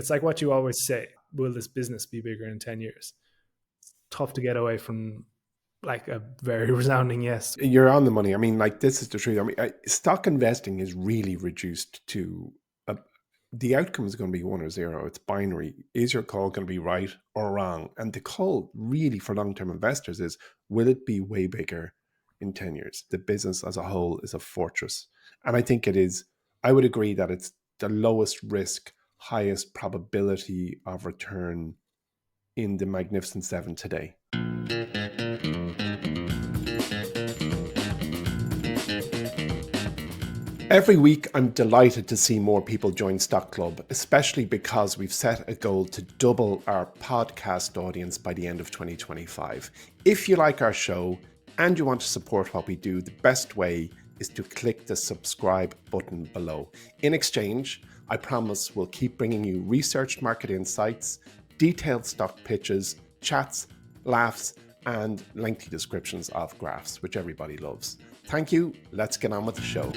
It's like what you always say, will this business be bigger in 10 years? It's tough to get away from like a very resounding yes. You're on the money. I mean, like, this is the truth. I mean, stock investing is really reduced to the outcome is going to be 1 or 0. It's binary. Is your call going to be right or wrong? And the call really for long-term investors is, will it be way bigger in 10 years? The business as a whole is a fortress. And I think it is. I would agree that it's the lowest risk, highest probability of return in the Magnificent Seven today. Every week, I'm delighted to see more people join Stock Club, especially because we've set a goal to double our podcast audience by the end of 2025. If you like our show and you want to support what we do, the best way is to click the subscribe button below. In exchange, I promise we'll keep bringing you researched market insights, detailed stock pitches, chats, laughs, and lengthy descriptions of graphs, which everybody loves. Thank you. Let's get on with the show.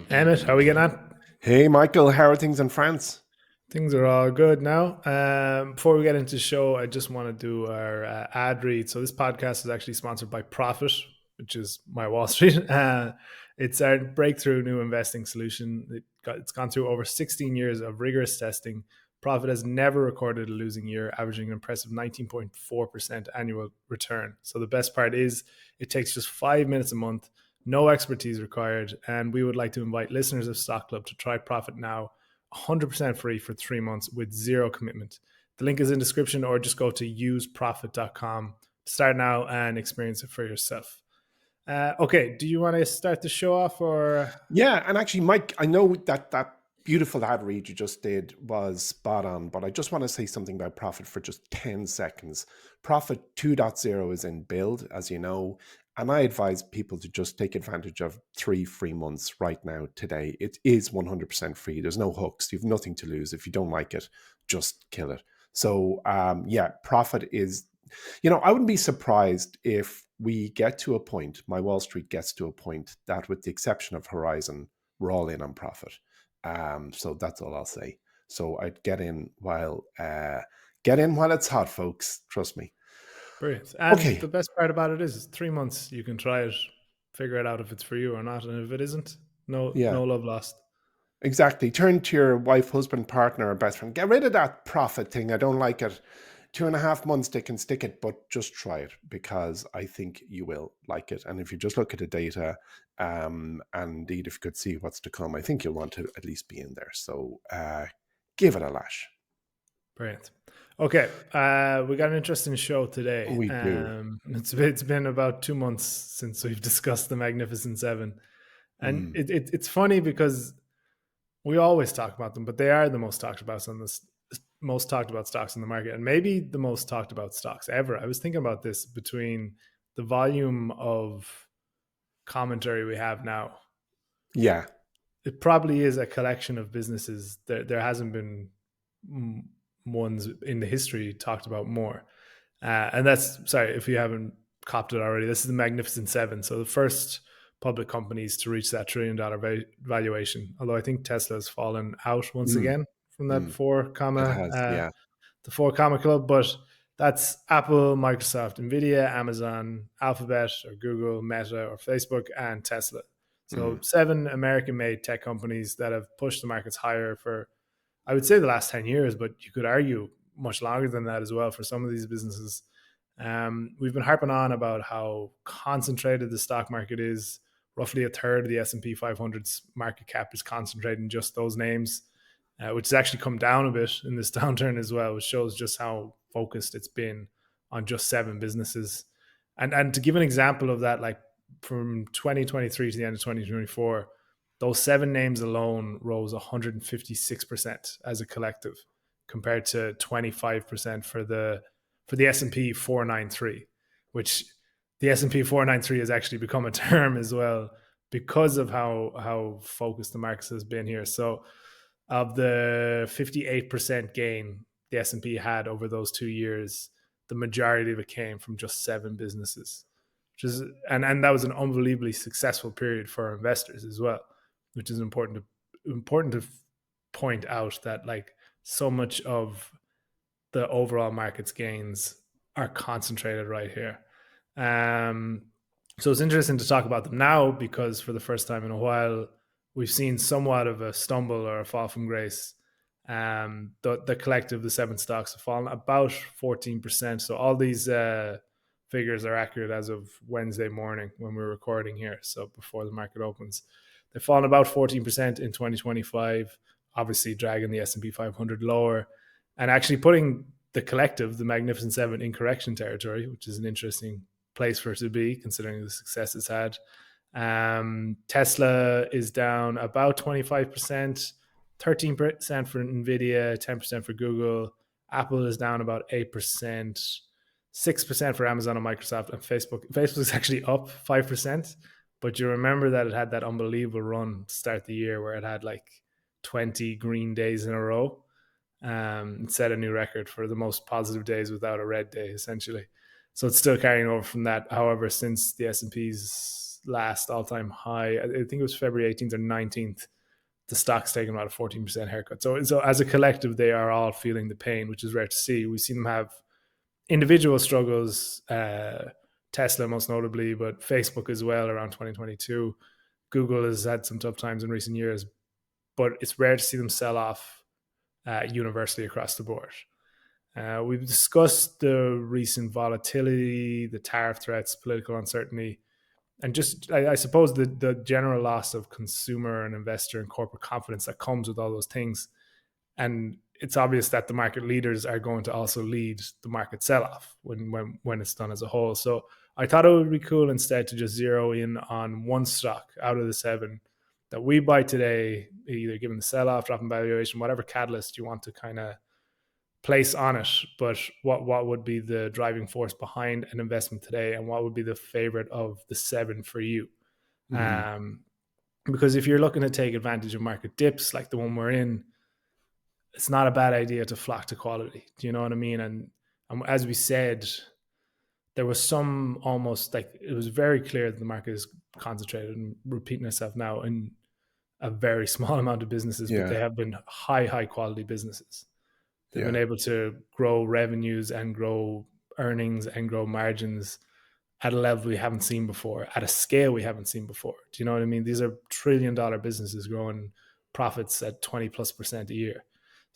Emmet, how are we getting on? Hey, Michael, how are things in France? Things are all good now. Before we get into the show, I just want to do our ad read. So this podcast is actually sponsored by Profit, which is MyWallSt. It's our breakthrough new investing solution. It's gone through over 16 years of rigorous testing. Profit has never recorded a losing year, averaging an impressive 19.4% annual return. So the best part is it takes just 5 minutes a month, no expertise required, and we would like to invite listeners of Stock Club to try Profit now, 100% free for 3 months with zero commitment. The link is in the description, or just go to useprofit.com to start now and experience it for yourself. Okay, do you want to start the show off or? Yeah, and actually, Mike, I know that beautiful ad read you just did was spot on, but I just want to say something about Profit for just 10 seconds. Profit 2.0 is in build, as you know, and I advise people to just take advantage of 3 free months right now today. It is 100% free. There's no hooks. You have nothing to lose. If you don't like it, just kill it. So yeah, Profit is, I wouldn't be surprised if we get to a point, MyWallSt gets to a point that, with the exception of Horizon, we're all in on Profit. So that's all I'll say. So I'd get in while it's hot, folks. Trust me. Brilliant. And Okay. the best part about it is 3 months. You can try it, figure it out if it's for you or not, and if it isn't, no love lost. Exactly. Turn to your wife, husband, partner, or best friend. Get rid of that Profit thing. I don't like it. 2.5 months they can stick it, but just try it, because I think you will like it. And if you just look at the data, and indeed if you could see what's to come, I think you'll want to at least be in there. So give it a lash. Brilliant. Okay, we got an interesting show today. We do. It's been about 2 months since we've discussed the Magnificent Seven, and it's funny because we always talk about them, but they are the most talked about stocks in the market, and maybe the most talked about stocks ever. I was thinking about this between the volume of commentary we have now. Yeah. It probably is a collection of businesses. There hasn't been ones in the history talked about more. And that's, sorry, if you haven't copped it already, this is the Magnificent Seven. So the first public companies to reach that $1 trillion valuation. Although I think Tesla has fallen out once again from that the 4 comma club. But that's Apple, Microsoft, Nvidia, Amazon, Alphabet or Google, Meta or Facebook, and Tesla. So 7 American-made tech companies that have pushed the markets higher for, I would say, the last 10 years, but you could argue much longer than that as well for some of these businesses. We've been harping on about how concentrated the stock market is. Roughly a third of the S&P 500's market cap is concentrated in just those names, which has actually come down a bit in this downturn as well, which shows just how focused it's been on just 7 businesses. And to give an example of that, like from 2023 to the end of 2024, those 7 names alone rose 156% as a collective, compared to 25% for the S&P 493, which the S&P 493 has actually become a term as well because of how focused the market has been here. So of the 58% gain the S&P had over those 2 years, the majority of it came from just 7 businesses, which is, and that was an unbelievably successful period for our investors as well, which is important to point out, that like so much of the overall market's gains are concentrated right here. Um, so it's interesting to talk about them now because for the first time in a while, we've seen somewhat of a stumble or a fall from grace. The collective, the seven stocks have fallen about 14%. So all these figures are accurate as of Wednesday morning when we're recording here. So before the market opens, they've fallen about 14% in 2025, obviously dragging the S&P 500 lower and actually putting the collective, the Magnificent Seven, in correction territory, which is an interesting place for it to be considering the success it's had. Tesla is down about 25%, 13% for Nvidia, 10% for Google. Apple is down about 8%, 6% for Amazon and Microsoft, and Facebook. Facebook is actually up 5%. But you remember that it had that unbelievable run to start the year where it had like 20 green days in a row. It set a new record for the most positive days without a red day, essentially. So it's still carrying over from that. However, since the S&P's last all-time high, I think it was February 18th or 19th, the stock's taken about a 14% haircut. So as a collective, they are all feeling the pain, which is rare to see. We've seen them have individual struggles, Tesla most notably, but Facebook as well around 2022. Google has had some tough times in recent years, but it's rare to see them sell off universally across the board. We've discussed the recent volatility, the tariff threats, political uncertainty, and just, I suppose, the general loss of consumer and investor and corporate confidence that comes with all those things. And it's obvious that the market leaders are going to also lead the market sell-off when it's done as a whole. So I thought it would be cool instead to just zero in on one stock out of the seven that we buy today, either given the sell-off, drop in valuation, whatever catalyst you want to kind of place on it. But what would be the driving force behind an investment today, and what would be the favorite of the seven for you? Because if you're looking to take advantage of market dips like the one we're in, it's not a bad idea to flock to quality. Do you know what I mean? And as we said, there was some almost like, it was very clear that the market is concentrated, and repeating itself now, in a very small amount of businesses, but they have been high quality businesses. They've been able to grow revenues and grow earnings and grow margins at a level we haven't seen before, at a scale we haven't seen before. Do you know what I mean? These are $1 trillion businesses growing profits at 20+% a year.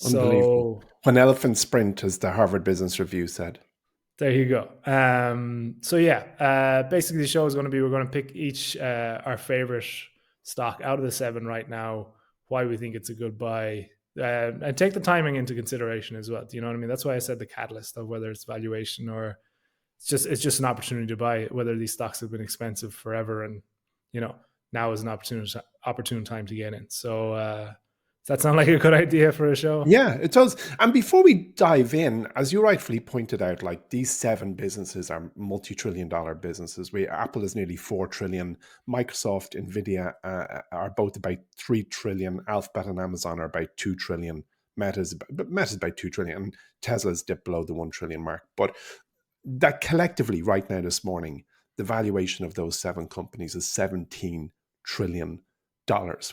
Unbelievable. When elephants sprint, as the Harvard Business Review said. There you go. Basically the show is going to be, we're going to pick each our favorite stock out of the seven right now, why we think it's a good buy, and take the timing into consideration as well. Do you know what I mean? That's why I said the catalyst of whether it's valuation or it's just an opportunity to buy, whether these stocks have been expensive forever, and now is an opportune time to get in. So does that sound like a good idea for a show? Yeah, it does. And before we dive in, as you rightfully pointed out, like these seven businesses are multi-trillion-dollar businesses. Apple is nearly 4 trillion. Microsoft, Nvidia are both about 3 trillion. Alphabet and Amazon are about 2 trillion. Meta's about 2 trillion. And Tesla's dipped below the 1 trillion mark. But that collectively, right now this morning, the valuation of those seven companies is $17 trillion,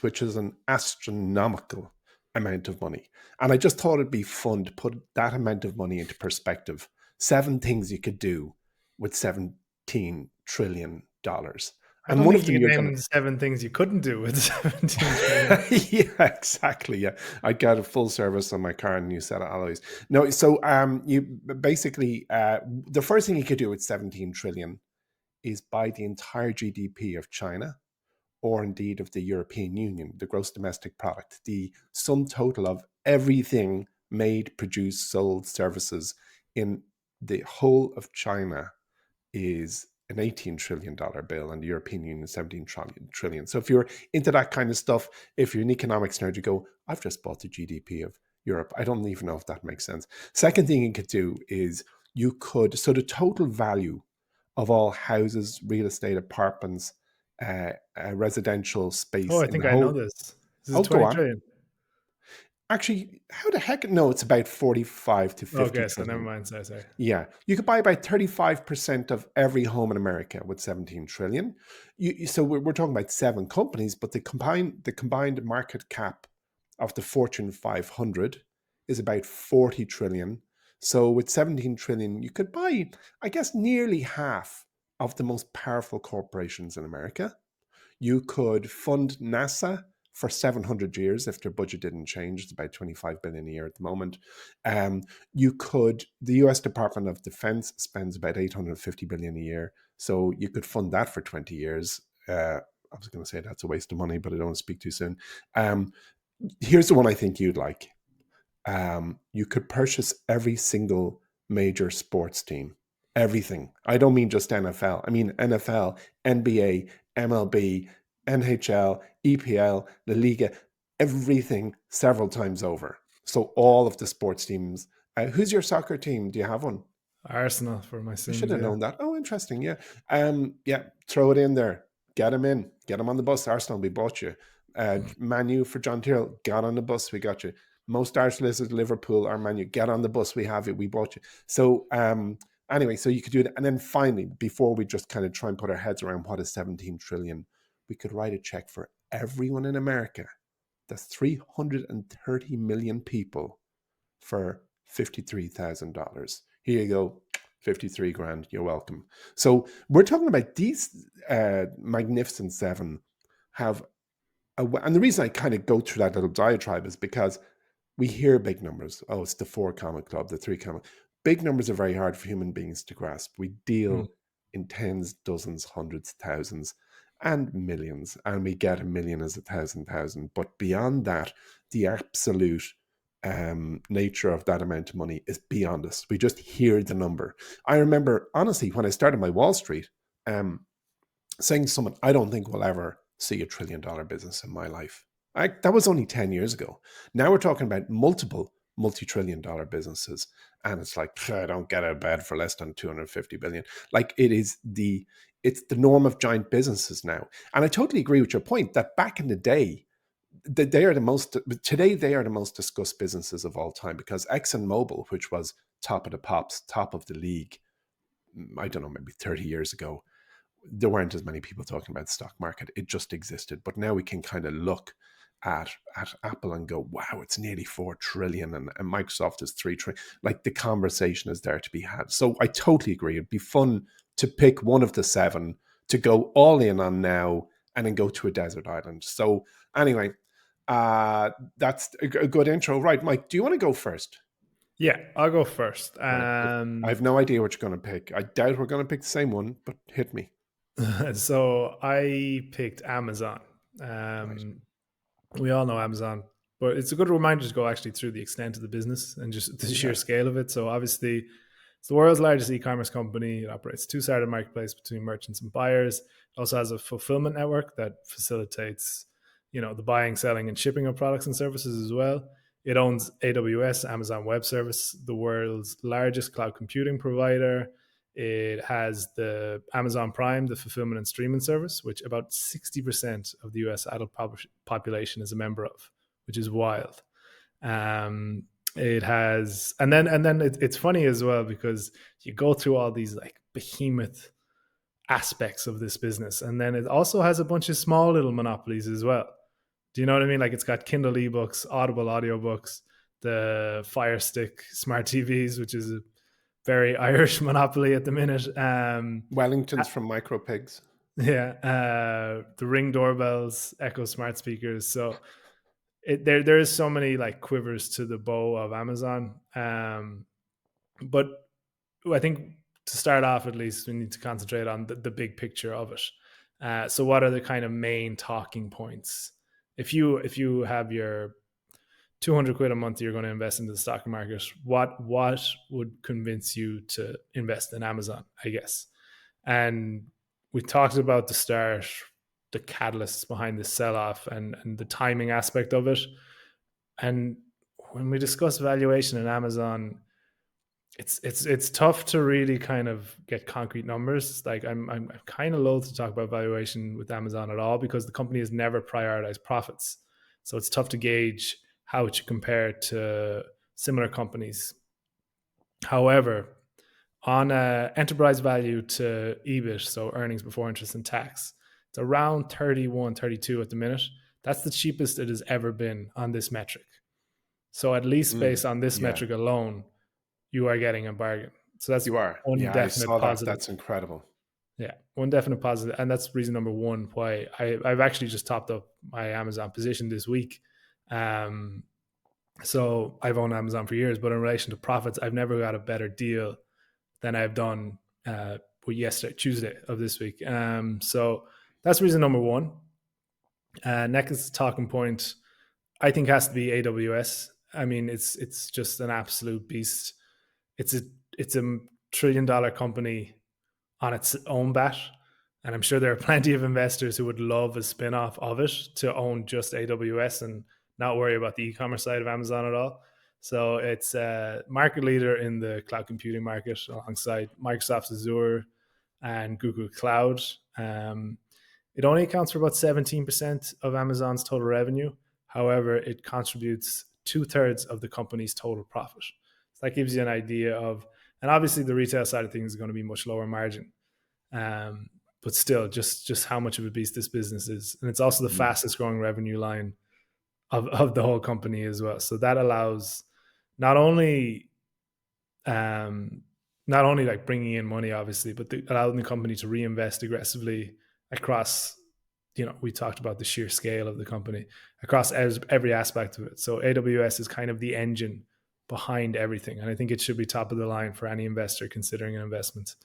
which is an astronomical amount of money. And I just thought it'd be fun to put that amount of money into perspective. 7 things you could do with $17 trillion. And one of them, you're going to 7 things you couldn't do with 17 trillion. Yeah, exactly. Yeah, I got a full service on my car and a new set of alloys. No, so you basically the first thing you could do with 17 trillion is buy the entire GDP of China, or indeed of the European Union, the gross domestic product, the sum total of everything made, produced, sold, services in the whole of China is an $18 trillion bill, and the European Union 17 trillion. So if you're into that kind of stuff, if you're an economics nerd, you go, I've just bought the GDP of Europe. I don't even know if that makes sense. Second thing you could do is so the total value of all houses, real estate, apartments, residential space. Oh, I think I know this. This is 20 trillion. Actually, how the heck? No, it's about 45 to 50 Okay, so trillion. never mind. Sorry. Yeah, you could buy about 35% of every home in America with 17 trillion. So we're talking about 7 companies, but the combined market cap of the Fortune 500 is about 40 trillion. So with 17 trillion, you could buy, I guess, nearly half of the most powerful corporations in America. You could fund NASA for 700 years if their budget didn't change. It's about 25 billion a year at the moment. The US Department of Defense spends about 850 billion a year. So you could fund that for 20 years. I was going to say that's a waste of money, but I don't want to speak too soon. Here's the one I think you'd like. You could purchase every single major sports team. Everything. I don't mean just NFL. I mean NFL, NBA, MLB, NHL, EPL, La Liga, everything several times over. So all of the sports teams. Who's your soccer team? Do you have one? Arsenal for my I should sins, have yeah. known that. Oh, interesting. Yeah. Yeah. Throw it in there. Get him in. Get him on the bus. Arsenal, we bought you. Manu for John Tyrrell. Got on the bus. We got you. Most Arsenal is Liverpool or Manu. Get on the bus. We have it. We bought you. So anyway, so you could do that. And then finally, before we just kind of try and put our heads around what is 17 trillion, we could write a check for everyone in America. That's 330 million people for $53,000. Here you go. 53 grand. You're welcome. So we're talking about these magnificent seven have, and the reason I kind of go through that little diatribe is because we hear big numbers. Oh, it's the 4 comma club, the 3 comma. Big numbers are very hard for human beings to grasp. We deal in tens, dozens, hundreds, thousands, and millions, and we get a million as a thousand. But beyond that, the absolute nature of that amount of money is beyond us. We just hear the number. I remember, honestly, when I started my Wall Street, saying to someone, I don't think we'll ever see $1 trillion business in my life. That was only 10 years ago. Now we're talking about multiple multi-trillion dollar businesses. And it's like, I don't get out of bed for less than 250 billion. Like it's the norm of giant businesses now. And I totally agree with your point that back in the day, they are the most discussed businesses of all time, because ExxonMobil, which was top of the pops, top of the league, I don't know, maybe 30 years ago, there weren't as many people talking about the stock market. It just existed. But now we can kind of look at Apple and go, wow, it's nearly 4 trillion and Microsoft is 3 trillion. Like, the conversation is there to be had. So I totally agree. It'd be fun to pick one of the seven to go all in on now and then go to a desert island. So anyway, that's a good intro. Right, Mike, do you want to go first? Yeah, I'll go first. Right. I have no idea what you're going to pick. I doubt we're going to pick the same one, but hit me. So I picked Amazon. Right. We all know Amazon, but it's a good reminder to go actually through the extent of the business and just the sheer scale of it. So obviously, it's the world's largest e-commerce company. It operates a two-sided marketplace between merchants and buyers. It also has a fulfillment network that facilitates, the buying, selling, and shipping of products and services as well. It owns AWS, Amazon Web Service, the world's largest cloud computing provider. It has the Amazon Prime, the fulfillment and streaming service, which about 60% of the US adult population is a member of, which is wild. It has, and then it's funny as well, because you go through all these like behemoth aspects of this business, and then it also has a bunch of small little monopolies as well. Do you know what I mean? Like, it's got Kindle ebooks, Audible audiobooks, the Fire Stick smart TVs, which is a very Irish monopoly at the minute. Wellingtons from Micro Pigs. Yeah, the Ring doorbells, Echo smart speakers. So there is so many like quivers to the bow of Amazon. But I think to start off, at least, we need to concentrate on the big picture of it. So what are the kind of main talking points? If you have your 200 quid a month you're going to invest into the stock market, what would convince you to invest in Amazon, I guess? And we talked about the start, the catalysts behind the sell-off, and the timing aspect of it. And when we discuss valuation in Amazon, it's tough to really kind of get concrete numbers. Like, I'm kind of loath to talk about valuation with Amazon at all, because the company has never prioritized profits. So it's tough to gauge how it should compare to similar companies. However, on enterprise value to EBIT, so earnings before interest and tax, it's around 31, 32 at the minute. That's the cheapest it has ever been on this metric. So at least based on this Yeah, metric alone, you are getting a bargain. So that's you are. one Yeah, I definite saw that. positive. That's incredible. Yeah, one definite positive, and that's reason number one why I've actually just topped up my Amazon position this week. Um, so I've owned Amazon for years, but in relation to profits, I've never got a better deal than I've done yesterday, Tuesday of this week. So that's reason number one. Next talking point, I think, has to be AWS. I mean, it's just an absolute beast. It's a it's a $1 trillion company on its own bat. And I'm sure there are plenty of investors who would love a spin off of it to own just AWS and not worry about the e commerce side of Amazon at all. So it's a market leader in the cloud computing market alongside Microsoft's Azure and Google Cloud. It only accounts for about 17% of Amazon's total revenue. However, it contributes 2/3 of the company's total profit. So that gives you an idea of, and obviously the retail side of things is going to be much lower margin. But still, just how much of a beast this business is. And it's also the Mm. fastest growing revenue line of the whole company as well. So that allows not only not only like bringing in money, obviously, but allowing the company to reinvest aggressively across. We talked about the sheer scale of the company across every aspect of it. So AWS is kind of the engine behind everything, and I think it should be top of the line for any investor considering an investment.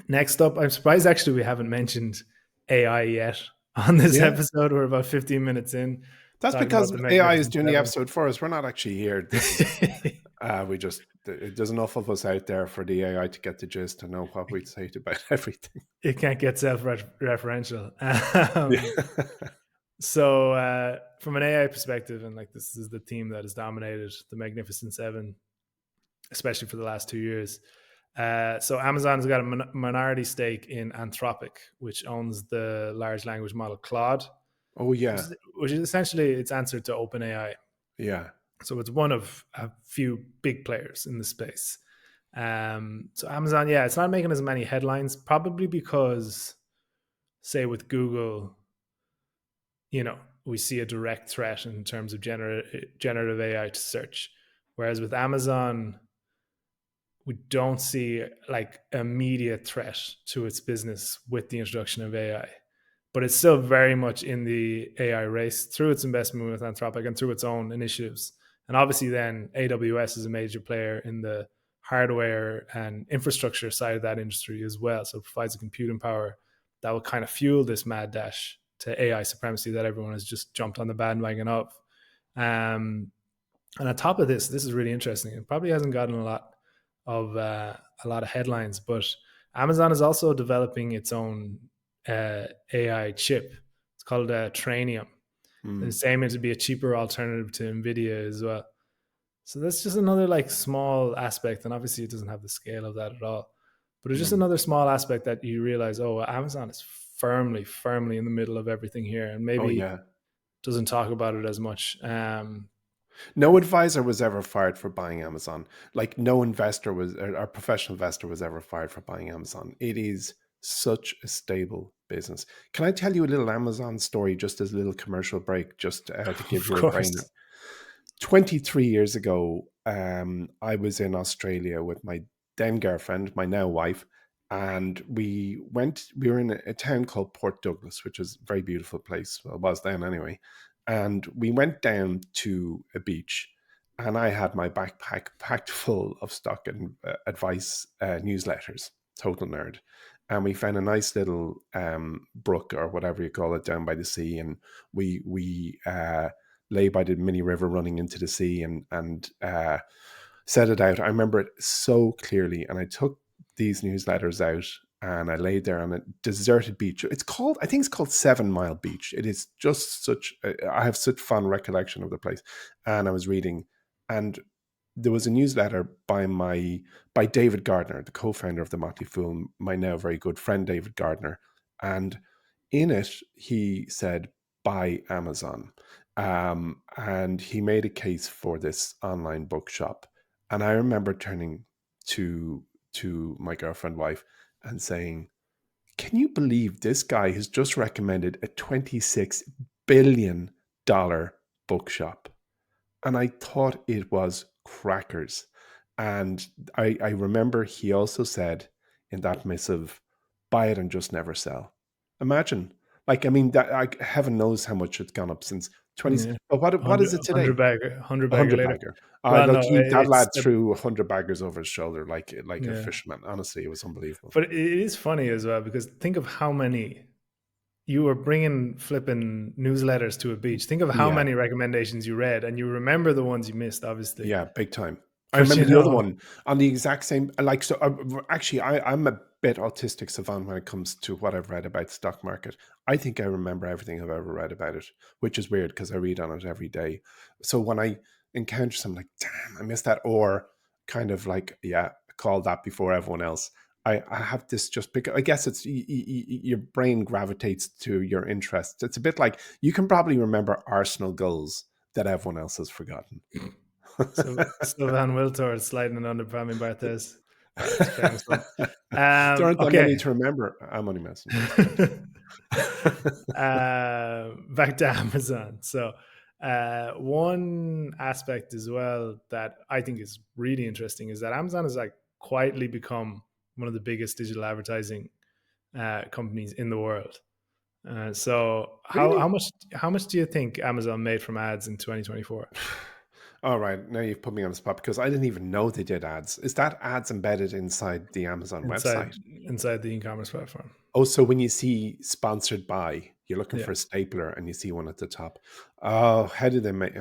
Next up, I'm surprised actually we haven't mentioned AI yet on this Yeah, episode. We're about 15 minutes in that's talking about because the AI is Magnificent doing the Seven. episode for us. We're not actually here. This is we just there's enough of us out there for the AI to get the gist and know what we'd say about everything. It can't get self-referential. Yeah. So from an AI perspective, and like this is the team that has dominated the Magnificent Seven, especially for the last 2 years. So Amazon's got a minority stake in Anthropic, which owns the large language model Claude, Oh which yeah, is, which is essentially its answer to OpenAI. yeah. So it's one of a few big players in the space. So Amazon, yeah, it's not making as many headlines, probably because, say, with Google, we see a direct threat in terms of generative AI to search. Whereas with Amazon, we don't see like immediate threat to its business with the introduction of AI. But it's still very much in the AI race through its investment with Anthropic and through its own initiatives. And obviously, then AWS is a major player in the hardware and infrastructure side of that industry as well. So it provides a computing power that will kind of fuel this mad dash to AI supremacy that everyone has just jumped on the bandwagon of. And on top of this is really interesting. It probably hasn't gotten a lot of headlines, but Amazon is also developing its own AI chip. It's called Trainium. And Mm, it's aiming to be a cheaper alternative to Nvidia as well. So that's just another like small aspect, and obviously it doesn't have the scale of that at all. But it's just mm. another small aspect that you realize, oh, Amazon is firmly in the middle of everything here, and Oh maybe yeah. doesn't talk about it as much. No advisor was ever fired for buying Amazon. Like no investor was, or professional investor was ever fired for buying Amazon. It is such a stable business. Can I tell you a little Amazon story, just as a little commercial break, just to give Of you a brain? course. 23 years ago, I was in Australia with my then girlfriend, my now wife, and we were in a town called Port Douglas, which is a very beautiful place. Well, it was then anyway. And we went down to a beach, and I had my backpack packed full of stock and advice newsletters, total nerd. And we found a nice little brook or whatever you call it down by the sea, and we lay by the mini river running into the sea and set it out. I remember it so clearly, and I took these newsletters out and I laid there on a deserted beach. I think it's called 7 Mile Beach. It is just I have such fond recollection of the place. And I was reading, and there was a newsletter by David Gardner, the co-founder of the Motley Fool, my now very good friend David Gardner, and in it he said, "Buy Amazon," and he made a case for this online bookshop. And I remember turning to my girlfriend wife and saying, "Can you believe this guy has just recommended a $26 billion bookshop?" and I thought it was crackers. And I remember he also said in that missive, buy it and just never sell. Imagine. Like, I mean, that heaven knows how much it's gone up since 20. Yeah, But what is it today? hundred A bagger hundred later. bagger. Well, Look, no, that it's lad threw 100 baggers over his shoulder like a yeah, fisherman. Honestly, it was unbelievable. but it is funny as well because think of how many you were bringing flipping newsletters to a beach. Think of how Yeah, many recommendations you read, and you remember the ones you missed, obviously. yeah, big time. I But remember you the other know, one on the exact same. Like, so actually, I'm a bit autistic savant when it comes to what I've read about the stock market. I think I remember everything I've ever read about it, which is weird because I read on it every day. So when I encounter something like, damn, I missed that, or kind of like, yeah, I called that before everyone else. I have this just because I guess it's your brain gravitates to your interests. It's a bit like you can probably remember Arsenal goals that everyone else has forgotten. so Sylvan Wiltord sliding it under Brahmi Barthez. It's a famous one. There aren't that many Okay. to remember. I'm only messing. Just continue. Back to Amazon. So, one aspect as well that I think is really interesting is that Amazon has like quietly become one of the biggest digital advertising companies in the world. So, Really? how much do you think Amazon made from ads in 2024 All right. Now you've put me on the spot because I didn't even know they did ads. Is that ads embedded inside the Amazon inside website? inside the e-commerce platform? Oh, so when you see sponsored by, you're looking Yeah. for a stapler and you see one at the top. Oh, how did they make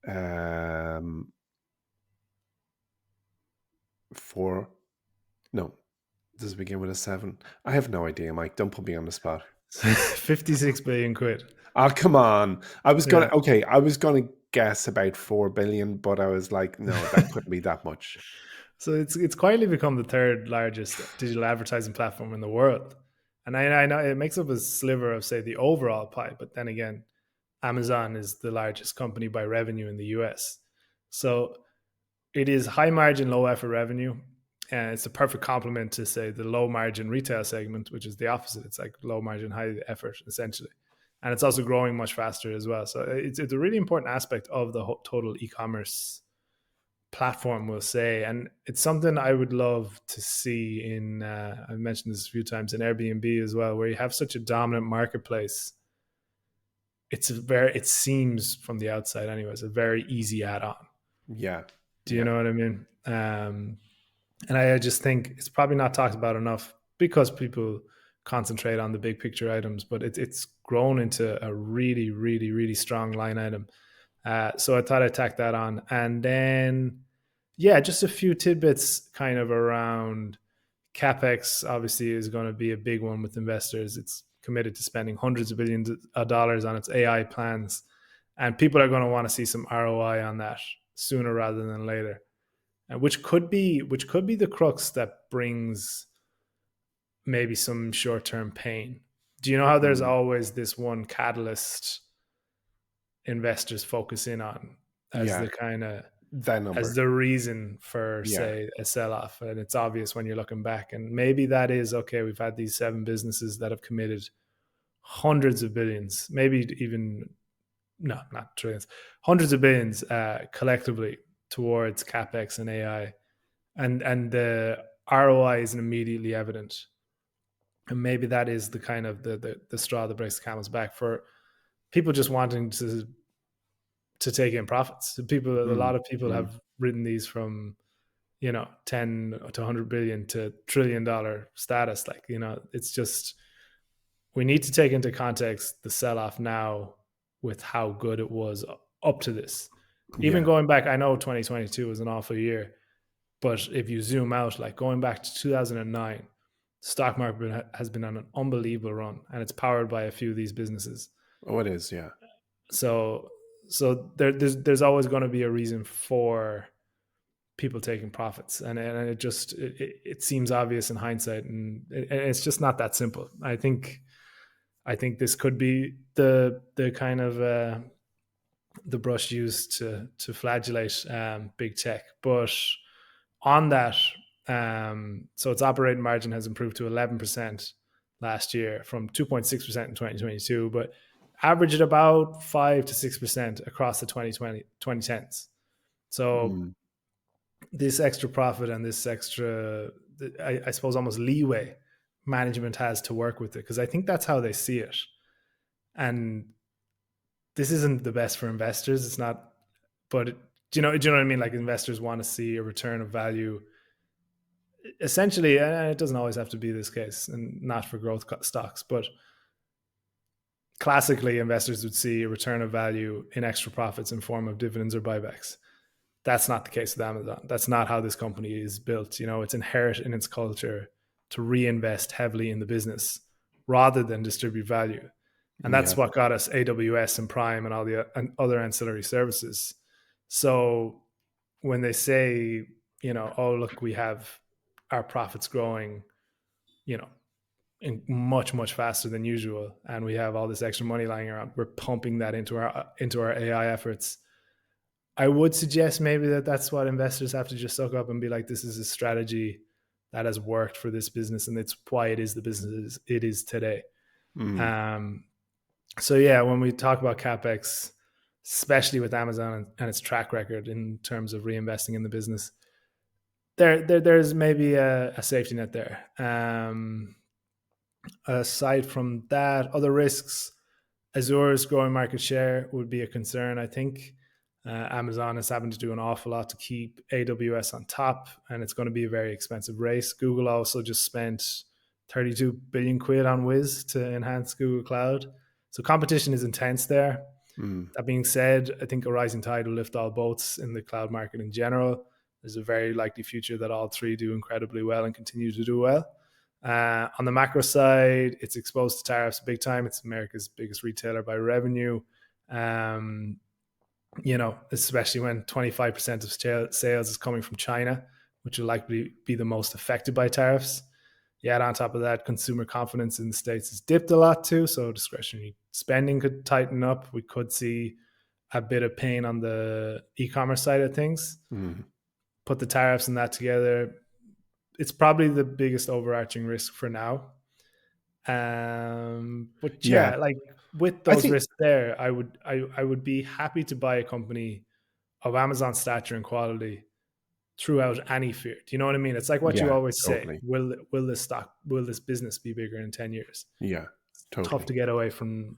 um four? No, does it begin with a seven? I have no idea, Mike. Don't put me on the spot. 56 billion quid. Oh, come on. Yeah. I was gonna guess about 4 billion, but I was like, no, that couldn't be that much. So it's quietly become the third largest digital advertising platform in the world. And I know it makes up a sliver of, say, the overall pie. But then again, Amazon is the largest company by revenue in the US. So it is high margin, low effort revenue. And it's a perfect complement to, say, the low margin retail segment, which is the opposite. It's like low margin, high effort, essentially. And it's also growing much faster as well. So it's a really important aspect of the total e commerce platform, we'll say. And it's something I would love to see in, I've mentioned this a few times, in Airbnb as well, where you have such a dominant marketplace. It seems from the outside, anyways, a very easy add on. Yeah. Do you Yeah. know what I mean? And I just think it's probably not talked about enough because people concentrate on the big picture items, but it's grown into a really, really, really strong line item. So I thought I'd tack that on. And then, yeah, just a few tidbits kind of around CapEx, obviously, is going to be a big one with investors. It's committed to spending hundreds of billions of dollars on its AI plans. And people are going to want to see some ROI on that sooner rather than later. And which could be the crux that brings maybe some short-term pain. Do you know how there's Mm, always this one catalyst investors focus in on as yeah. the kind of That as number. the reason for, Yeah. say, a sell-off, and it's obvious when you're looking back, and maybe that is okay, we've had these seven businesses that have committed hundreds of billions, maybe even, no, not trillions, hundreds of billions collectively towards capex and AI, and the ROI isn't immediately evident, and maybe that is the kind of the straw that breaks the camel's back for people just wanting to take in profits. A Mm, lot of people mm. have written these from 10 to 100 billion to $1 trillion status. Like, it's just, we need to take into context the sell off now with how good it was up to this. Even Yeah. going back, I know 2022 was an awful year, but if you zoom out, like going back to 2009, the stock market has been on an unbelievable run, and it's powered by a few of these businesses. Oh, it is. Yeah. So, there's always going to be a reason for people taking profits, and it seems obvious in hindsight, and it's just not that simple. I think this could be the kind of the brush used to flagellate big tech. But on that, so its operating margin has improved to 11% last year from 2.6% in 2022. But averaged about 5 to 6% across the 2010s. So Mm. this extra profit and this extra, I suppose, almost leeway management has to work with it, because I think that's how they see it. And this isn't the best for investors. It's not, but do you know what I mean? Like, investors want to see a return of value. Essentially, and it doesn't always have to be this case, and not for growth stocks, but classically, investors would see a return of value in extra profits in form of dividends or buybacks. That's not the case with Amazon. That's not how this company is built. It's inherent in its culture to reinvest heavily in the business rather than distribute value. And that's Yeah. what got us AWS and Prime and all the other ancillary services. So when they say, oh, look, we have our profits growing, you know, much much faster than usual, and we have all this extra money lying around, we're pumping that into our AI efforts. I would suggest maybe that's what investors have to just suck up and be like, this is a strategy that has worked for this business, and it's why it is the business it is today. Mm. Um, so yeah, when we talk about capex, especially with Amazon and its track record in terms of reinvesting in the business, there's maybe a safety net there. Aside from that, other risks, Azure's growing market share would be a concern, I think. Amazon is having to do an awful lot to keep AWS on top, and it's going to be a very expensive race. Google also just spent 32 billion quid on Wiz to enhance Google Cloud. So competition is intense there. Mm. That being said, I think a rising tide will lift all boats in the cloud market in general. There's a very likely future that all three do incredibly well and continue to do well. On the macro side, it's exposed to tariffs big time. It's America's biggest retailer by revenue. Especially when 25% of sales is coming from China, which will likely be the most affected by tariffs. Yet on top of that, consumer confidence in the States has dipped a lot too, so discretionary spending could tighten up. We could see a bit of pain on the e-commerce side of things. Mm. Put the tariffs and that together, it's probably the biggest overarching risk for now. But Yeah. yeah, like with I those think, risks there, I would be happy to buy a company of Amazon stature and quality throughout any fear. Do you know what I mean? It's like what you yeah, always say: totally. will this business be bigger in 10 years? Yeah, It's tough totally. to get away from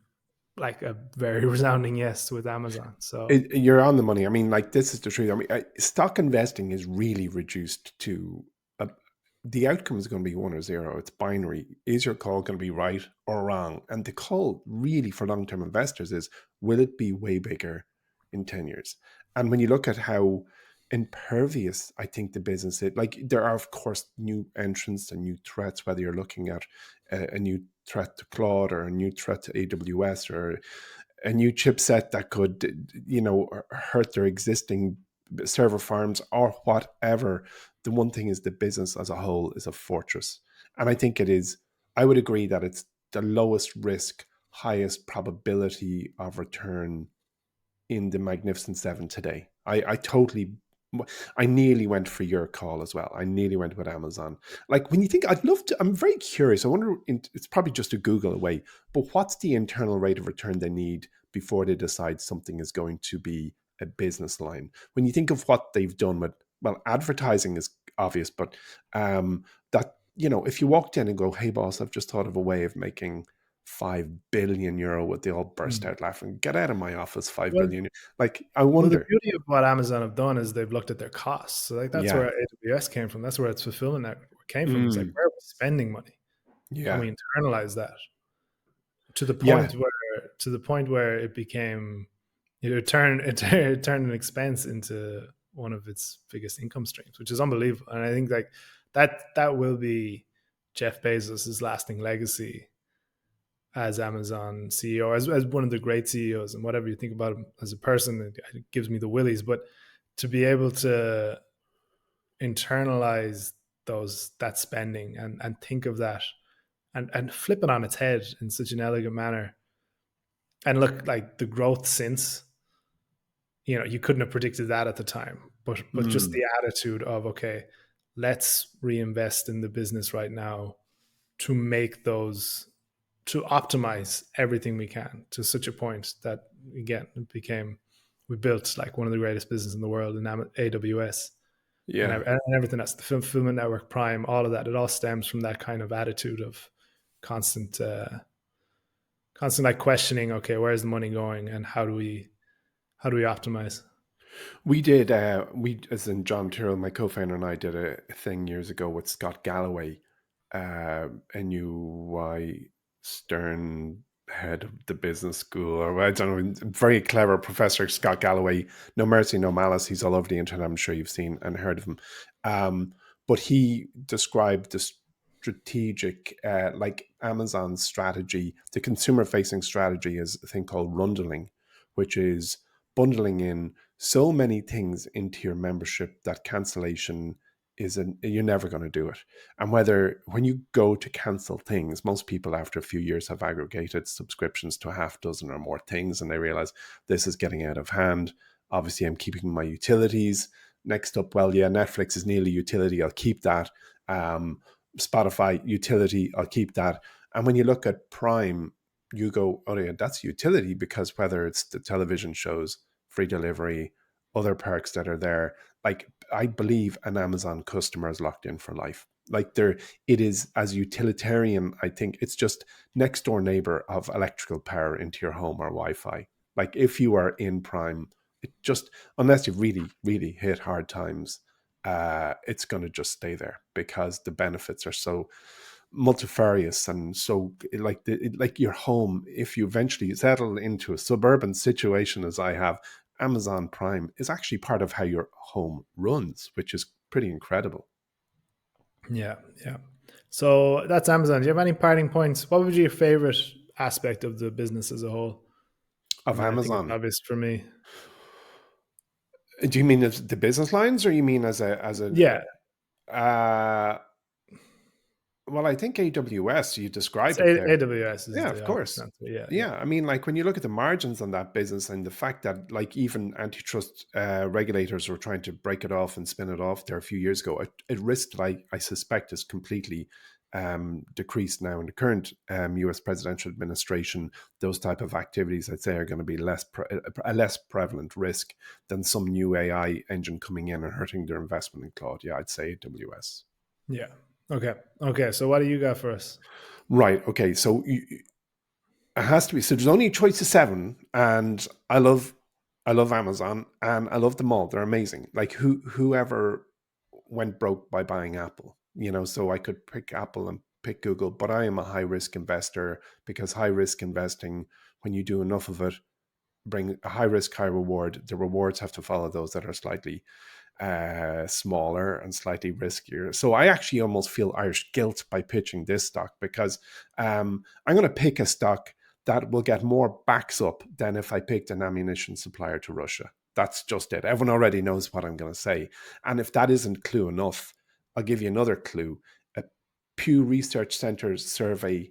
like a very resounding yes with Amazon. So You're on the money. I mean, like, this is the truth. I mean, stock investing is really reduced to a, the outcome is going to be 1 or 0. It's binary. Is your call going to be right or wrong? And the call really for long-term investors is, will it be way bigger in 10 years? And when you look at how impervious I think the business is, like, there are, of course, new entrants and new threats, whether you're looking at a new threat to Claude or a new threat to AWS or a new chipset that could, hurt their existing server farms or whatever. The one thing is, the business as a whole is a fortress. And I think it is, I would agree that it's the lowest risk, highest probability of return in the Magnificent Seven today. I nearly went for your call as well. I nearly went with Amazon. Like, when you think, I'd love to, I'm very curious. I wonder, it's probably just a Google away, but what's the internal rate of return they need before they decide something is going to be a business line? When you think of what they've done with, well, advertising is obvious, but that, if you walked in and go, hey, boss, I've just thought of a way of making 5 billion euro, would they all burst mm. out laughing? Get out of my office, five well, billion. Like, I well, the wonder. beauty of what Amazon have done is they've looked at their costs. So like that's Yeah. where AWS came from. That's where its fulfillment network came from. It's like, Mm. where are we spending money? And Yeah. we internalize that to the Yeah. point where it became, it turned an expense into one of its biggest income streams, which is unbelievable. And I think like that will be Jeff Bezos's lasting legacy as Amazon CEO, as one of the great CEOs. And whatever you think about him as a person, it gives me the willies. But to be able to internalize that spending and think of that and flip it on its head in such an elegant manner, and look, like the growth since, you couldn't have predicted that at the time, but just Mm. the attitude of, okay, let's reinvest in the business right now to make those to optimize everything we can to such a point that again it became we built like one of the greatest businesses in the world in AWS Yeah. and everything else, the fulfillment network, Prime, all of that. It all stems from that kind of attitude of constant, constant like questioning. Okay, where's the money going, and how do we optimize? We did, as in John Tyrrell, my co-founder, and I did a thing years ago with Scott Galloway, NUY Stern head of the business school, or I don't know, very clever professor, Scott Galloway. No mercy, no malice. He's all over the internet. I'm sure you've seen and heard of him. But he described the strategic, like Amazon's strategy, the consumer-facing strategy is a thing called rundling, which is bundling in so many things into your membership that cancellation you're never going to do it. And whether when you go to cancel things, most people after a few years have aggregated subscriptions to a half dozen or more things, and they realize this is getting out of hand. Obviously, I'm keeping my utilities. Next up, well, yeah, Netflix is nearly utility. I'll keep that. Spotify utility. I'll keep that. And when you look at Prime, you go, oh yeah, that's utility, because whether it's the television shows, free delivery, other perks that are there, like I believe an Amazon customer is locked in for life. Like it is as utilitarian. I think it's just next door neighbor of electrical power into your home or Wi-Fi. Like if you are in Prime, it just, unless you've really, really hit hard times, it's going to just stay there because the benefits are so multifarious and so like your home. If you eventually settle into a suburban situation, as I have, Amazon Prime is actually part of how your home runs, which is pretty incredible. Yeah, yeah. So that's Amazon. Do you have any parting points? What would be your favorite aspect of the business as a whole? I Of mean, I think it's Amazon. obvious for me. Do you mean as the business lines, or you mean as Yeah, well, I think AWS, you it's described it there. AWS is Yeah, the of obvious course. answer. Yeah, yeah, Yeah, I mean, like when you look at the margins on that business and the fact that, like, even antitrust regulators were trying to break it off and spin it off there a few years ago, it risk that I suspect is completely decreased now in the current US presidential administration. Those type of activities, I'd say, are going to be a less prevalent risk than some new AI engine coming in and hurting their investment in cloud. Yeah, I'd say AWS. yeah. Okay, okay. So what do you got for us? Right. Okay. So it has to be. So there's only a choice of seven, and I love Amazon, and I love them all. They're amazing. Like whoever went broke by buying Apple, so I could pick Apple and pick Google, but I am a high risk investor, because high risk investing, when you do enough of it, bring a high risk, high reward. The rewards have to follow those that are slightly smaller and slightly riskier. So I actually almost feel Irish guilt by pitching this stock, because I'm going to pick a stock that will get more backs up than if I picked an ammunition supplier to Russia. That's just it. Everyone already knows what I'm going to say. And if that isn't clue enough, I'll give you another clue. A Pew Research Center survey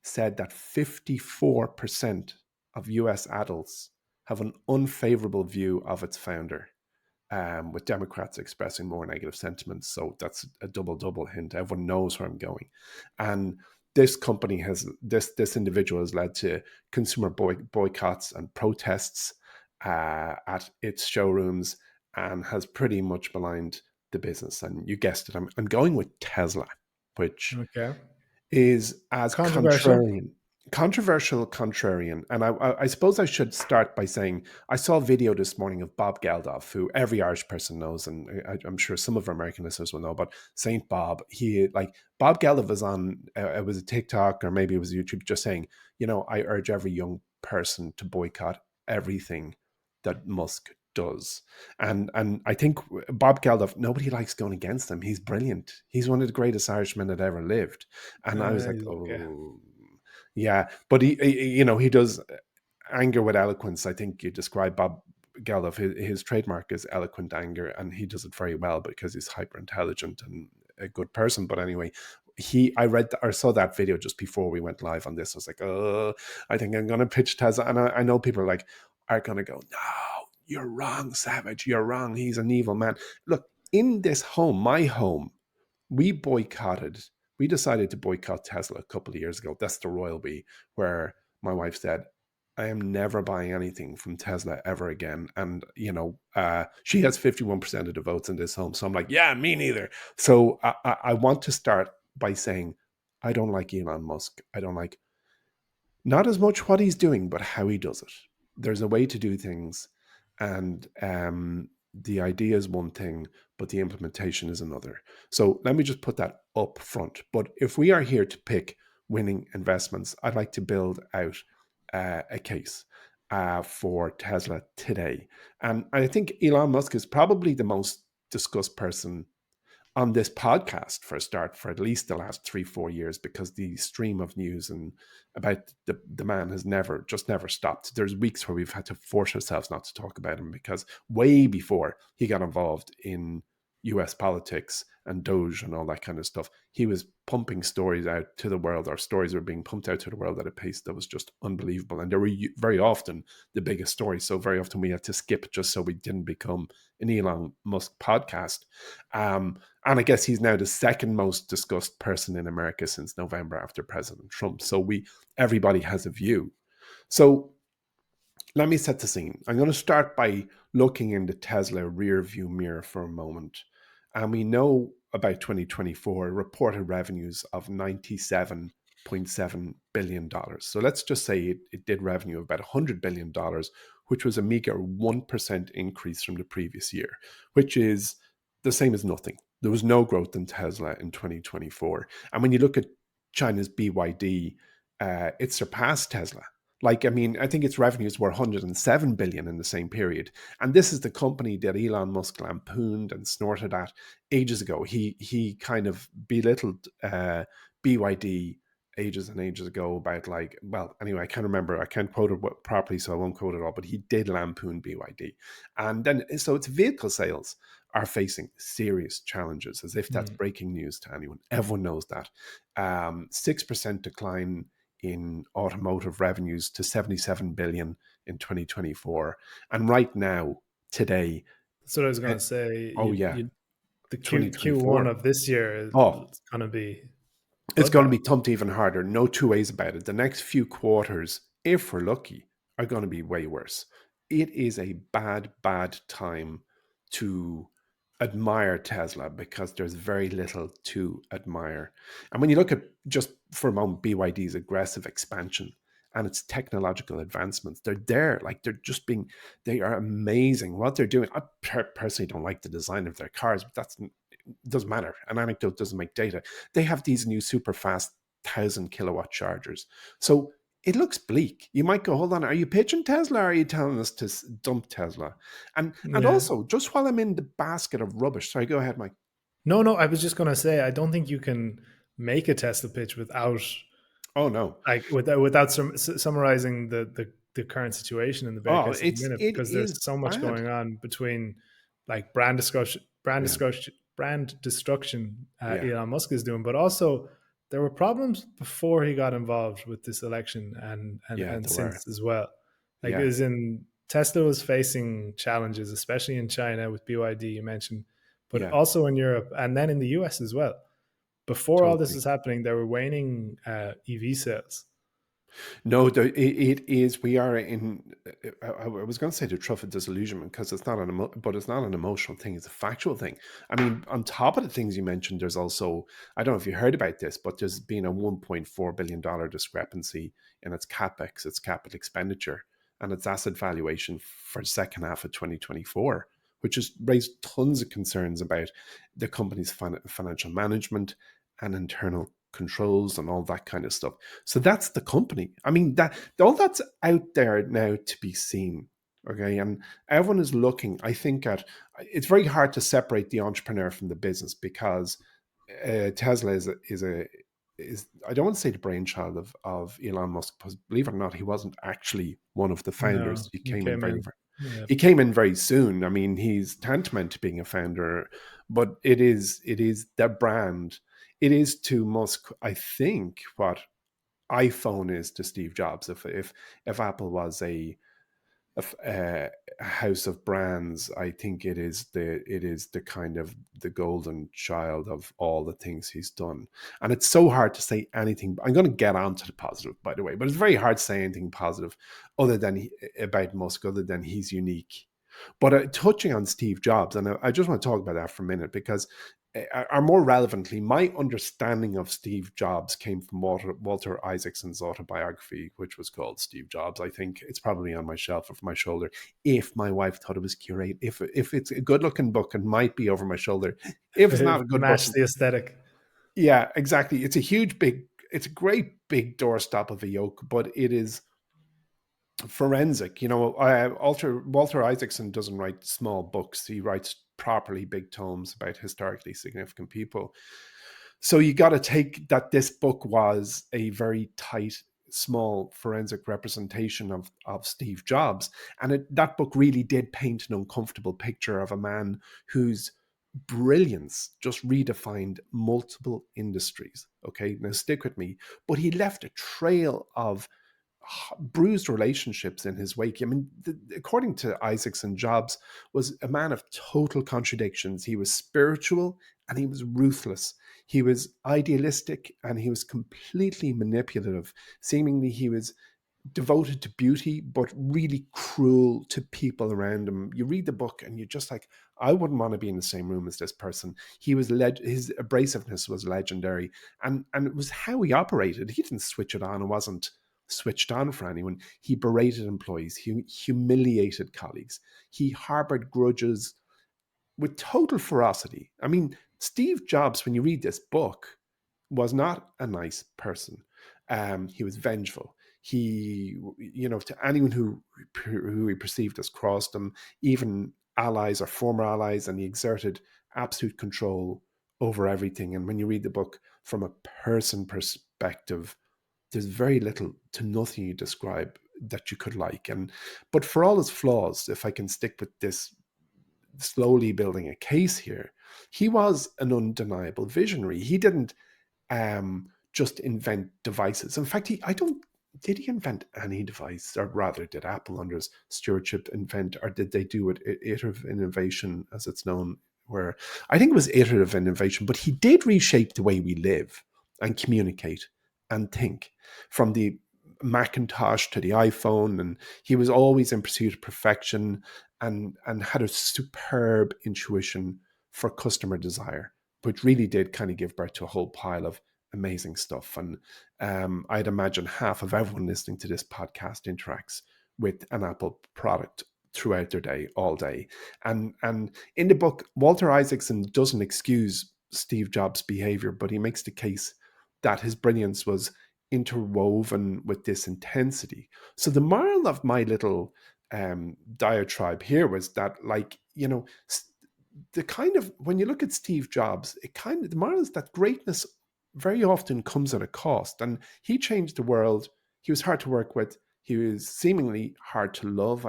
said that 54% of US adults have an unfavorable view of its founder, with Democrats expressing more negative sentiments. So that's a double hint. Everyone knows where I'm going. And this company this individual has led to consumer boycotts and protests at its showrooms, and has pretty much maligned the business. And you guessed it, I'm going with Tesla, which Okay, is as controversial. contrarian. And I suppose I should start by saying I saw a video this morning of Bob Geldof, who every Irish person knows, and I'm sure some of our American listeners will know. But Saint Bob, Bob Geldof was on, it was a TikTok or maybe it was YouTube, just saying, I urge every young person to boycott everything that Musk does. And I think Bob Geldof, nobody likes going against him. He's brilliant. He's one of the greatest Irishmen that ever lived. And I was like, He's okay. oh, yeah. But he does anger with eloquence. I think you describe Bob Geldof. His trademark is eloquent anger, and he does it very well because he's hyper intelligent and a good person. But anyway, I read or saw that video just before we went live on this. I was like, oh, I think I'm going to pitch Tesla. And I know people are going to go, no, you're wrong, Savage. You're wrong. He's an evil man. Look, in this home, my home, we boycotted We decided to boycott Tesla a couple of years ago. That's the royal we, where my wife said, I am never buying anything from Tesla ever again. And, she has 51% of the votes in this home. So I'm like, yeah, me neither. So I want to start by saying, I don't like Elon Musk. I don't like not as much what he's doing, but how he does it. There's a way to do things, and the idea is one thing, but the implementation is another. So let me just put that up front. But if we are here to pick winning investments, I'd like to build out a case for Tesla today. And I think Elon Musk is probably the most discussed person on this podcast for a start for at least the last 3-4 years, because the stream of news and about the man has never stopped. There's weeks where we've had to force ourselves not to talk about him, because way before he got involved in US politics and Doge and all that kind of stuff, he was pumping stories out to the world, or stories were being pumped out to the world at a pace that was just unbelievable. And they were very often the biggest stories. So very often we had to skip just so we didn't become an Elon Musk podcast. And I guess he's now the second most discussed person in America since November, after President Trump. So everybody has a view. So let me set the scene. I'm going to start by looking in the Tesla rear view mirror for a moment. And we know about 2024 reported revenues of $97.7 billion. So let's just say it did revenue of about $100 billion, which was a meager 1% increase from the previous year, which is the same as nothing. There was no growth in Tesla in 2024. And when you look at China's BYD, it surpassed Tesla. I think its revenues were 107 billion in the same period. And this is the company that Elon Musk lampooned and snorted at ages ago. He kind of belittled BYD ages and ages ago about anyway, I can't remember. I can't quote it properly, so I won't quote it all, but he did lampoon BYD. And then, so its vehicle sales are facing serious challenges, as if that's breaking news to anyone. Everyone knows that. 6% decline in automotive revenues to 77 billion in 2024. And right now, today, That's what I was going to say. oh yeah, The Q1 2024. of this year is Oh, going to be it's going to bloodbath. be thumped even harder. No two ways about it. The next few quarters, if we're lucky, are going to be way worse. It is a bad, bad time to admire Tesla, because there's very little to admire. And when you look at, just for a moment, BYD's aggressive expansion and its technological advancements, they are amazing what they're doing. I personally don't like the design of their cars, but doesn't matter. An anecdote doesn't make data. They have these new super fast 1,000 kilowatt chargers. So it looks bleak. You might go, hold on, are you pitching Tesla, or are you telling us to dump Tesla? And Yeah. also, just while I'm in the basket of rubbish, sorry, go ahead, Mike. No. I was just going to say, I don't think you can make a Tesla pitch without Oh no. summarizing the current situation in the bear Oh, case at the minute, it because there's is so much bad. going on between like brand discussion, Yeah, brand destruction yeah, Elon Musk is doing, but also there were problems before he got involved with this election yeah, and there were. since as well. Like, Yeah, as in, Tesla was facing challenges, especially in China with BYD you mentioned, but yeah, also in Europe and then in the US as well. Before all this totally. was happening, there were waning EV sales. No, it is. We are in. I was going to say the trough of disillusionment, because it's not but it's not an emotional thing. It's a factual thing. I mean, on top of the things you mentioned, there's also, I don't know if you heard about this, but there's been a $1.4 billion discrepancy in its capex, its capital expenditure, and its asset valuation for the second half of 2024, which has raised tons of concerns about the company's financial management and internal controls and all that kind of stuff. So that's the company. I mean, that all that's out there now to be seen. Okay. And everyone is looking, I think, at it's very hard to separate the entrepreneur from the business, because Tesla is I don't want to say the brainchild of Elon Musk, because believe it or not, he wasn't actually one of the founders. No, He he came in came in. Yeah, he came in very soon. I mean, he's tantamount to being a founder, but it is the brand. It is to Musk, I think, what iPhone is to Steve Jobs. If Apple was a house of brands. I think it is the kind of the golden child of all the things he's done. And it's so hard to say anything. I'm going to get on to the positive, by the way, but it's very hard to say anything positive other than about Musk, other than he's unique. But touching on Steve Jobs, and I just want to talk about that for a minute, because or more relevantly, my understanding of Steve Jobs came from Walter Isaacson's autobiography, which was called Steve Jobs. I think it's probably on my shelf of my shoulder. If my wife thought it was curated, if it's a good looking book, it might be over my shoulder. If it's not a good book, Match the aesthetic. yeah, exactly. It's a huge, big, it's a great big doorstop of a yoke, but it is forensic. Walter Isaacson doesn't write small books. He writes properly big tomes about historically significant people. So you got to take that this book was a very tight, small forensic representation of Steve Jobs. And that book really did paint an uncomfortable picture of a man whose brilliance just redefined multiple industries. Okay, now stick with me. But he left a trail of bruised relationships in his wake. I mean, according to Isaacson, Jobs was a man of total contradictions. He was spiritual and he was ruthless. He was idealistic and he was completely manipulative. Seemingly, he was devoted to beauty, but really cruel to people around him. You read the book and you're just like, I wouldn't want to be in the same room as this person. He was his abrasiveness was legendary, and it was how he operated. He didn't switch it on. It wasn't switched on for anyone. He berated employees. He humiliated colleagues. He harbored grudges with total ferocity. I mean, Steve Jobs, when you read this book, was not a nice person. He was vengeful. He, to anyone who he perceived as crossed him, even allies or former allies, and he exerted absolute control over everything. And when you read the book from a person perspective, there's very little to nothing you describe that you could like. But for all his flaws, if I can stick with this, slowly building a case here, he was an undeniable visionary. He didn't just invent devices. In fact, did he invent any device, or rather, did Apple under his stewardship invent, or did they do it iterative innovation, as it's known? Where I think it was iterative innovation, but he did reshape the way we live and communicate and think, from the Macintosh to the iPhone, and he was always in pursuit of perfection, and had a superb intuition for customer desire, which really did kind of give birth to a whole pile of amazing stuff. And I'd imagine half of everyone listening to this podcast interacts with an Apple product throughout their day, all day. And in the book, Walter Isaacson doesn't excuse Steve Jobs' behavior, but he makes the case that his brilliance was interwoven with this intensity. So the moral of my little diatribe here was that, the kind of, when you look at Steve Jobs, the moral is that greatness very often comes at a cost. And he changed the world. He was hard to work with. He was seemingly hard to love.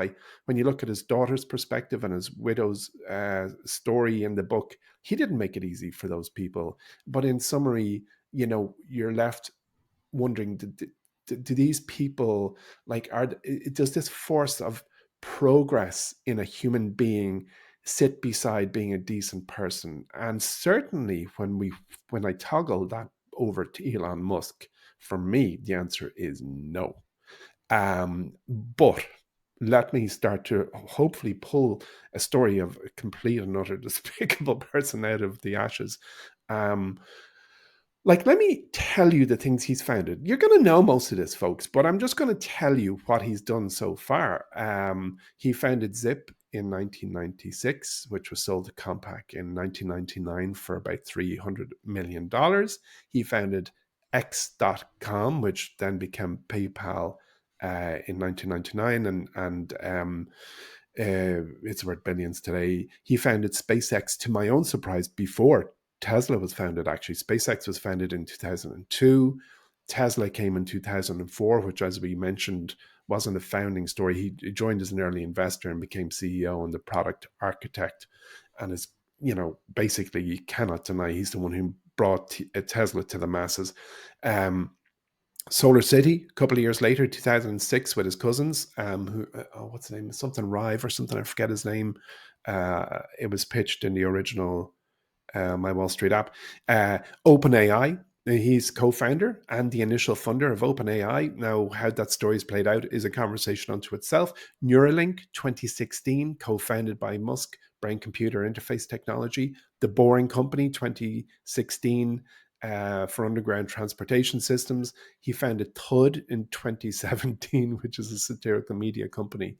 When you look at his daughter's perspective and his widow's story in the book, he didn't make it easy for those people. But in summary, you're left wondering, do these people, does this force of progress in a human being sit beside being a decent person? And certainly when I toggle that over to Elon Musk, for me the answer is no. But let me start to hopefully pull a story of a complete and utter despicable person out of the ashes. Let me tell you the things he's founded. You're going to know most of this, folks, but I'm just going to tell you what he's done so far. He founded Zip in 1996, which was sold to Compaq in 1999 for about $300 million. He founded X.com, which then became PayPal in 1999, and it's worth billions today. He founded SpaceX, to my own surprise, before Tesla was founded. Actually, SpaceX was founded in 2002. Tesla came in 2004, which, as we mentioned, wasn't a founding story. He joined as an early investor and became CEO and the product architect. And is, basically, you cannot deny he's the one who brought Tesla to the masses. Solar City, a couple of years later, 2006, with his cousins, who, what's his name? Something Rive or something. I forget his name. It was pitched in the original My Wall Street app. OpenAI, he's co-founder and the initial funder of OpenAI. Now, how that story is played out is a conversation unto itself. Neuralink, 2016, co-founded by Musk, brain-computer interface technology. The Boring Company, 2016, for underground transportation systems. He founded Thud in 2017, which is a satirical media company,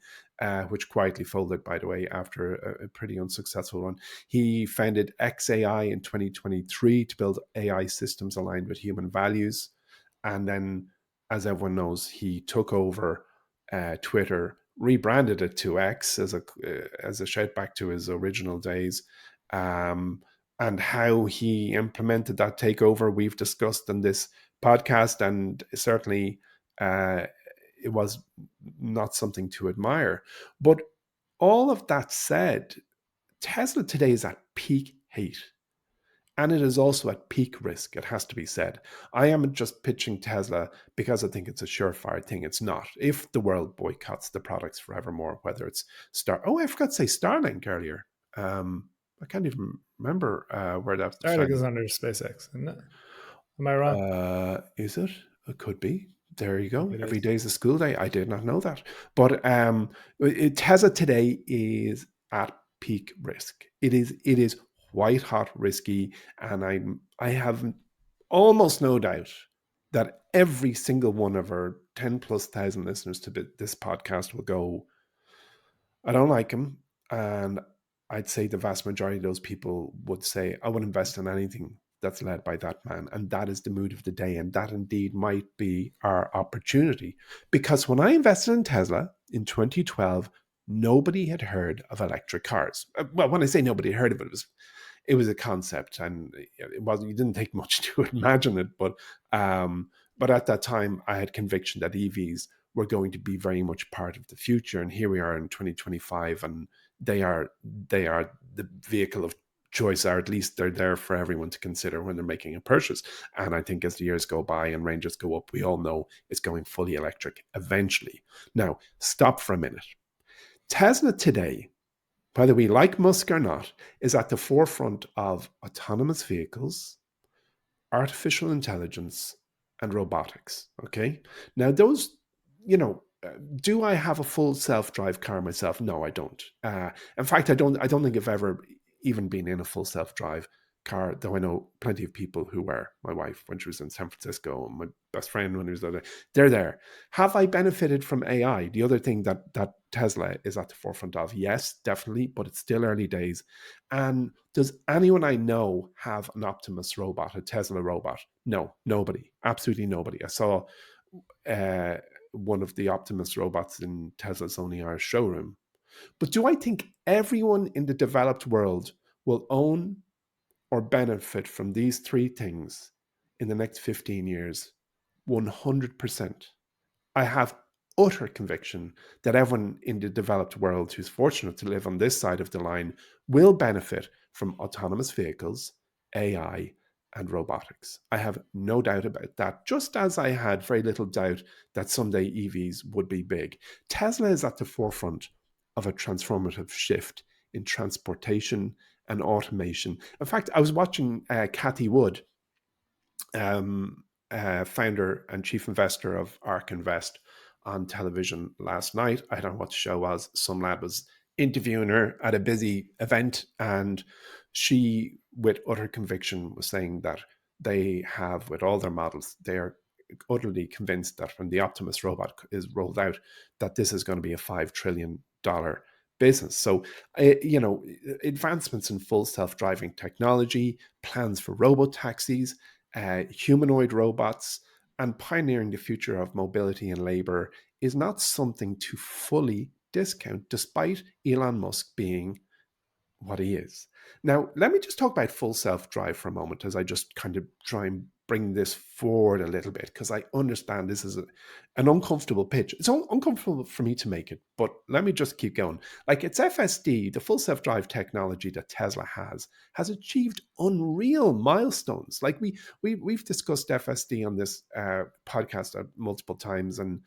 which quietly folded, by the way, after a pretty unsuccessful run. He founded XAI in 2023 to build AI systems aligned with human values. And then, as everyone knows, he took over Twitter, rebranded it to X as a shout back to his original days. And how he implemented that takeover, we've discussed in this podcast, and certainly it was not something to admire. But all of that said, Tesla today is at peak hate. And it is also at peak risk, it has to be said. I am just pitching Tesla because I think it's a surefire thing. It's not. If the world boycotts the products forevermore, whether it's I forgot to say Starlink earlier. I can't even remember where that Starlink is under SpaceX, isn't it? Am I wrong? Is it? It could be. There you I think go. it Every is. day is a school day. I did not know that. But Tesla today is at peak risk. It is white hot risky, and I have almost no doubt that every single one of our 10 plus thousand listeners to this podcast will go, I don't like him. And I'd say the vast majority of those people would say, I would invest in anything that's led by that man. And that is the mood of the day. And that indeed might be our opportunity. Because when I invested in Tesla in 2012, nobody had heard of electric cars. Well, when I say nobody had heard of it, it was a concept, and it wasn't. You didn't take much to imagine it, but at that time, I had conviction that EVs were going to be very much part of the future. And here we are in 2025, and they are the vehicle of choice, or at least they're there for everyone to consider when they're making a purchase. And I think as the years go by and ranges go up, we all know it's going fully electric eventually. Now, stop for a minute. Tesla today, whether we like Musk or not, is at the forefront of autonomous vehicles, artificial intelligence, and robotics. Okay. Now, those, do I have a full self-drive car myself? No, I don't. In fact, I don't. I don't think I've ever even been in a full self-drive car. Though I know plenty of people who were. My wife when she was in San Francisco, and my best friend when he was there. They're there. Have I benefited from AI? The other thing that Tesla is at the forefront of, yes, definitely, but it's still early days. And does anyone I know have an Optimus robot, a Tesla robot? No, nobody. Absolutely nobody. I saw uh, one of the Optimus robots in Tesla's Only Irish showroom. But do I think everyone in the developed world will own or benefit from these three things in the next 15 years? 100%. I have utter conviction that everyone in the developed world who's fortunate to live on this side of the line will benefit from autonomous vehicles, AI, and robotics. I have no doubt about that, just as I had very little doubt that someday EVs would be big. Tesla is at the forefront of a transformative shift in transportation and automation. In fact, I was watching Kathy Wood, um, founder and chief investor of ARK Invest, on television last night. I don't know what the show was. Some lad was interviewing her at a busy event, and she, with utter conviction, was saying that they have, with all their models, they are utterly convinced that when the Optimus robot is rolled out, that this is going to be a $5 trillion business. So, advancements in full self-driving technology, plans for robo taxis, humanoid robots, and pioneering the future of mobility and labor is not something to fully discount, despite Elon Musk being what he is. Now, let me just talk about full self drive for a moment as I just kind of try and bring this forward a little bit because I understand this is an uncomfortable pitch. It's uncomfortable for me to make it, but let me just keep going. Like it's FSD, the full self-drive technology that Tesla has achieved unreal milestones. Like we've discussed FSD on this podcast multiple times, and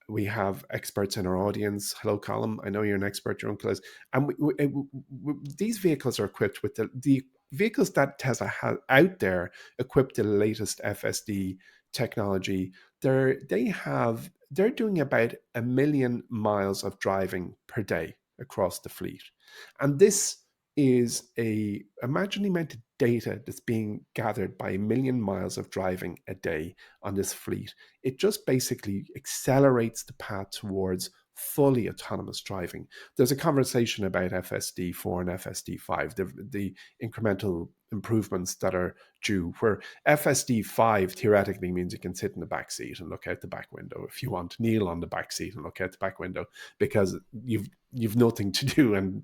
we have experts in our audience. Hello, Colin. I know you're an expert. Your uncle is. And these vehicles are equipped with the vehicles that Tesla has out there, equipped with the latest FSD technology. They're doing about 1 million miles of driving per day across the fleet, and this is imagine the amount of data that's being gathered by 1 million miles of driving a day on this fleet. It just basically accelerates the path towards fully autonomous driving. There's a conversation about FSD4 and FSD5, the incremental improvements that are due, where FSD5 theoretically means you can sit in the back seat and look out the back window if you want, kneel on the back seat and look out the back window because you've nothing to do. And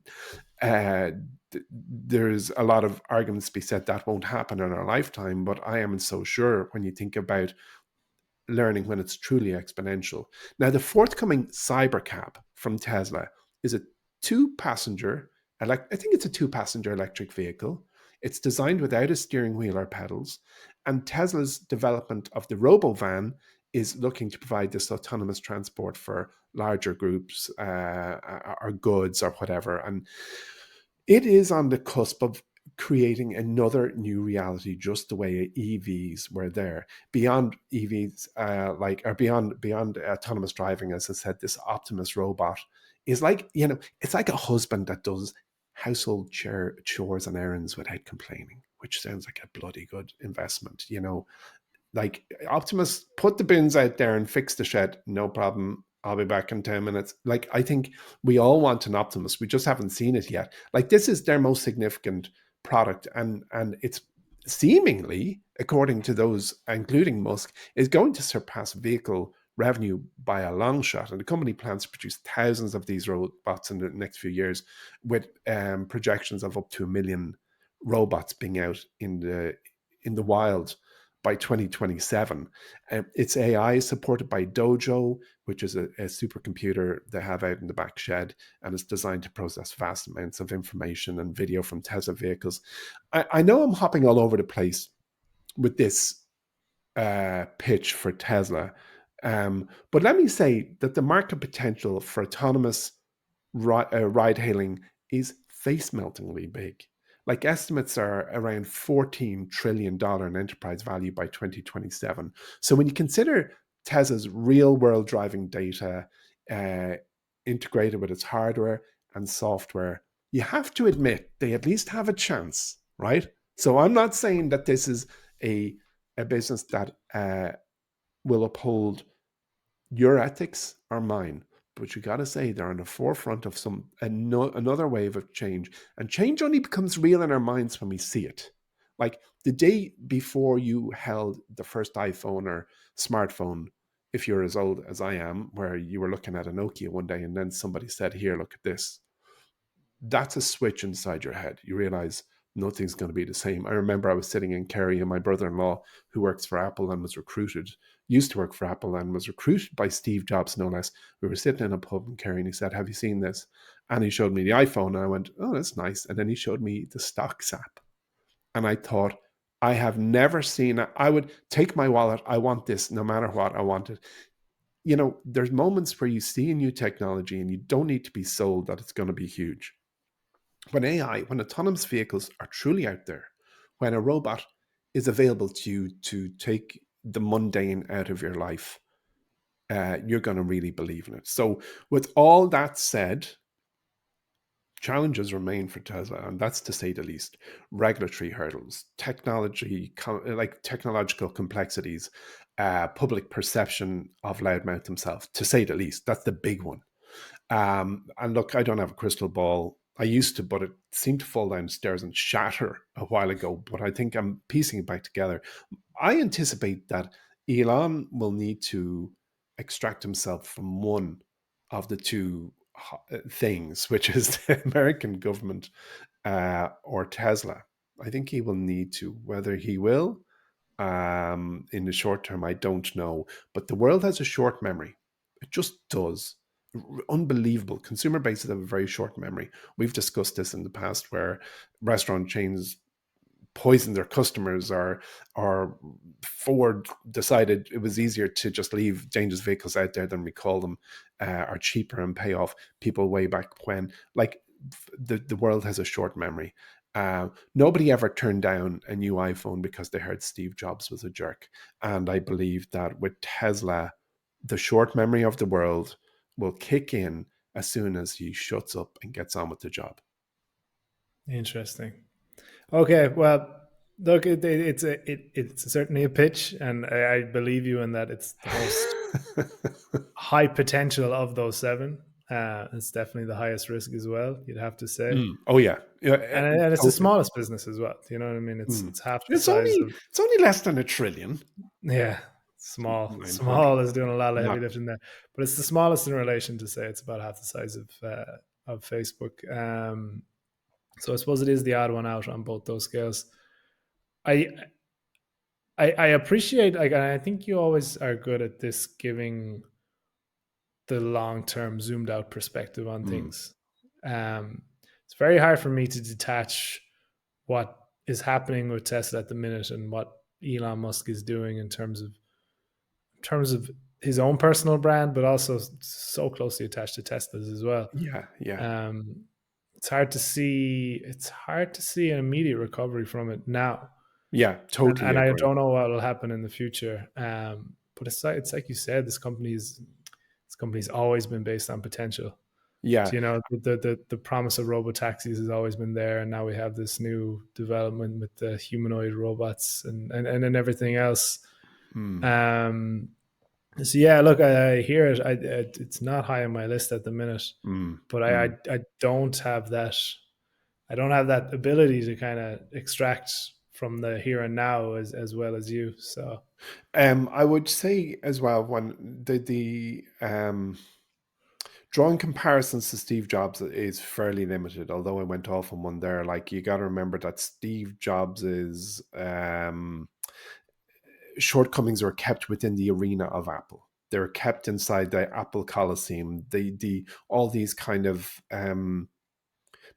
there's a lot of arguments to be said that won't happen in our lifetime, but I am so sure when you think about learning when it's truly exponential. Now, the forthcoming Cybercab from Tesla is a two-passenger, I think it's a two-passenger electric vehicle. It's designed without a steering wheel or pedals, and Tesla's development of the Robovan is looking to provide this autonomous transport for larger groups or goods or whatever. And it is on the cusp of creating another new reality, just the way EVs were there. Beyond EVs, beyond autonomous driving, as I said, this Optimus robot is like, it's like a husband that does household chores and errands without complaining, which sounds like a bloody good investment. Like Optimus, put the bins out there and fix the shed, no problem. I'll be back in 10 minutes. Like, I think we all want an Optimus. We just haven't seen it yet. Like, this is their most significant product. And it's seemingly, according to those, including Musk, is going to surpass vehicle revenue by a long shot. And the company plans to produce thousands of these robots in the next few years, with projections of up to 1 million robots being out in the wild by 2027. Its AI is supported by Dojo, which is a supercomputer they have out in the back shed, and it's designed to process vast amounts of information and video from Tesla vehicles. I know I'm hopping all over the place with this pitch for Tesla, but let me say that the market potential for autonomous ride-hailing is face-meltingly big. Like, estimates are around $14 trillion in enterprise value by 2027. So when you consider Tesla's real-world driving data integrated with its hardware and software, you have to admit they at least have a chance, right? So I'm not saying that this is a business that will uphold your ethics or mine, but you got to say they're on the forefront of another wave of change. And change only becomes real in our minds when we see it. Like the day before you held the first iPhone or smartphone, if you're as old as I am, where you were looking at a Nokia one day and then somebody said, here, look at this. That's a switch inside your head. You realize nothing's going to be the same. I remember I was sitting in Kerry, and my brother-in-law, who works for Apple and used to work for Apple and was recruited by Steve Jobs, no less. We were sitting in a pub in Kerry, and he said, have you seen this? And he showed me the iPhone, and I went, oh, that's nice. And then he showed me the Stocks app. And I thought, I have never seen it. I would take my wallet. I want this no matter what. I want it. There's moments where you see a new technology and you don't need to be sold that it's going to be huge. When autonomous vehicles are truly out there, when a robot is available to you to take the mundane out of your life, you're going to really believe in it. So with all that said, challenges remain for Tesla, and that's to say the least. Regulatory hurdles, technological complexities, public perception of loudmouth himself, to say the least. That's the big one. And look, I don't have a crystal ball. I used to, but it seemed to fall downstairs and shatter a while ago. But I think I'm piecing it back together. I anticipate that Elon will need to extract himself from one of the two things, which is the American government or Tesla. I think he will need to. Whether he will, In the short term, I don't know. But the world has a short memory. It just does. Unbelievable. Consumer bases have a very short memory. We've discussed this in the past where restaurant chains poison their customers, or Ford decided it was easier to just leave dangerous vehicles out there than recall them, are cheaper and pay off people way back when. Like the world has a short memory. Nobody ever turned down a new iPhone because they heard Steve Jobs was a jerk. And I believe that with Tesla, the short memory of the world will kick in as soon as he shuts up and gets on with the job. Interesting. Okay, well, look, it's certainly a pitch, and I believe you in that. It's the most high potential of those seven. It's definitely the highest risk as well, you'd have to say, Oh yeah, yeah, and it's the totally. smallest business as well. You know what I mean? It's half the It's size only of, it's only less than a trillion. yeah, small. 900. Small is doing a lot of Yeah. heavy lifting there, but it's the smallest in relation to say it's about half the size of Facebook. So I suppose it is the odd one out on both those scales. I I appreciate, like, and I think you always are good at this, giving the long term zoomed out perspective on Mm. things. It's very hard for me to detach what is happening with Tesla at the minute and what Elon Musk is doing in terms of his own personal brand, but also so closely attached to Tesla's as well. Yeah, yeah, Um, it's hard to see. It's hard to see an immediate recovery from it now, yeah. and Totally I agree. don't know what will happen in the future. But it's like you said, this company's always been based on potential. Yeah, So, the promise of robo taxis has always been there, and now we have this new development with the humanoid robots and then everything else. mm, Um, so yeah, look, I hear it. It's not high on my list at the minute, mm, but I, I mm. I don't have that. I don't have that ability to kind of extract from the here and now as well as you. So I would say as well, when the drawing comparisons to Steve Jobs is fairly limited. Although I went off on one there, like you got to remember that Steve Jobs's shortcomings are kept within the arena of Apple. They're kept inside the Apple Coliseum. The all these kind of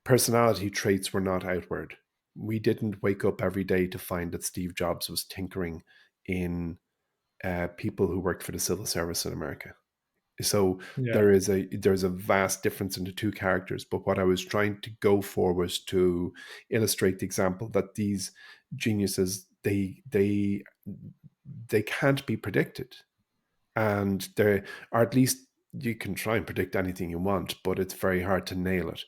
personality traits were not outward. We didn't wake up every day to find that Steve Jobs was tinkering in people who worked for the civil service in America. So yeah, there's a vast difference in the two characters. But what I was trying to go for was to illustrate the example that these geniuses, they can't be predicted, and they, or at least you can try and predict anything you want, but it's very hard to nail it.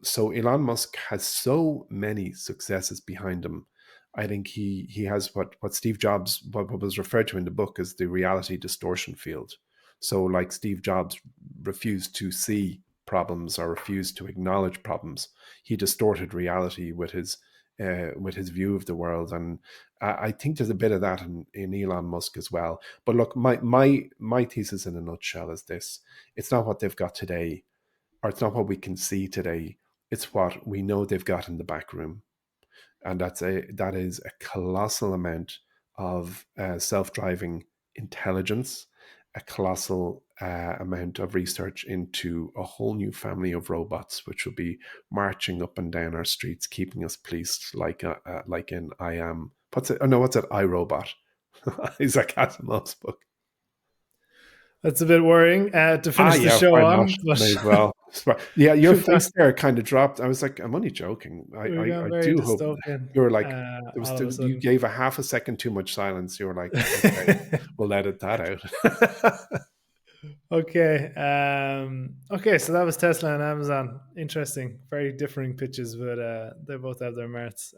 So Elon Musk has so many successes behind him. I think he has what Steve Jobs, what was referred to in the book as the reality distortion field. So like Steve Jobs refused to see problems or refused to acknowledge problems, he distorted reality with his view of the world, and I think there's a bit of that in Elon Musk as well. But look, my thesis in a nutshell is this: it's not what they've got today, or it's not what we can see today. It's what we know they've got in the back room, and that is a colossal amount of self-driving intelligence, a colossal amount of research into a whole new family of robots, which will be marching up and down our streets, keeping us policed, like in I am. What's it? Oh no, what's it? iRobot. Isaac Asimov's book. that's a bit worrying to Ah, finish the yeah, show why not? on. May But as well. Yeah, your we've gone, face there kind of dropped. I was like, I'm only joking. I, we've I, gone I very do hope dystopian you were like, all of a you sudden. gave a half a second too much silence. You were like, okay, we'll edit that out. Okay. Okay. So that was Tesla and Amazon. Interesting. Very differing pitches, but they both have their merits.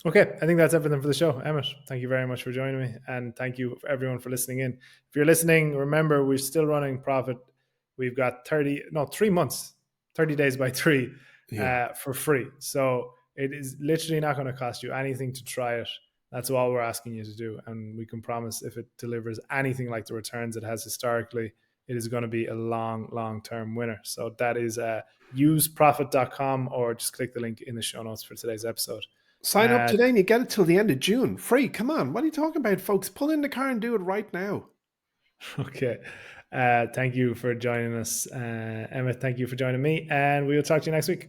Okay. I think that's everything for the show. Emmett, thank you very much for joining me. And thank you for everyone for listening in. If you're listening, remember, we're still running Profit. We've got 3 months, 30 days by three Yeah. for free. So it is literally not going to cost you anything to try it. That's all we're asking you to do. And we can promise if it delivers anything like the returns it has historically, it is going to be a long term winner. So that is useprofit.com, or just click the link in the show notes for today's episode. Sign up today and you get it till the end of June. Free. Come on. What are you talking about, folks? Pull in the car and do it right now. Okay. Thank you for joining us, Emmet. Thank you for joining me, and we will talk to you next week.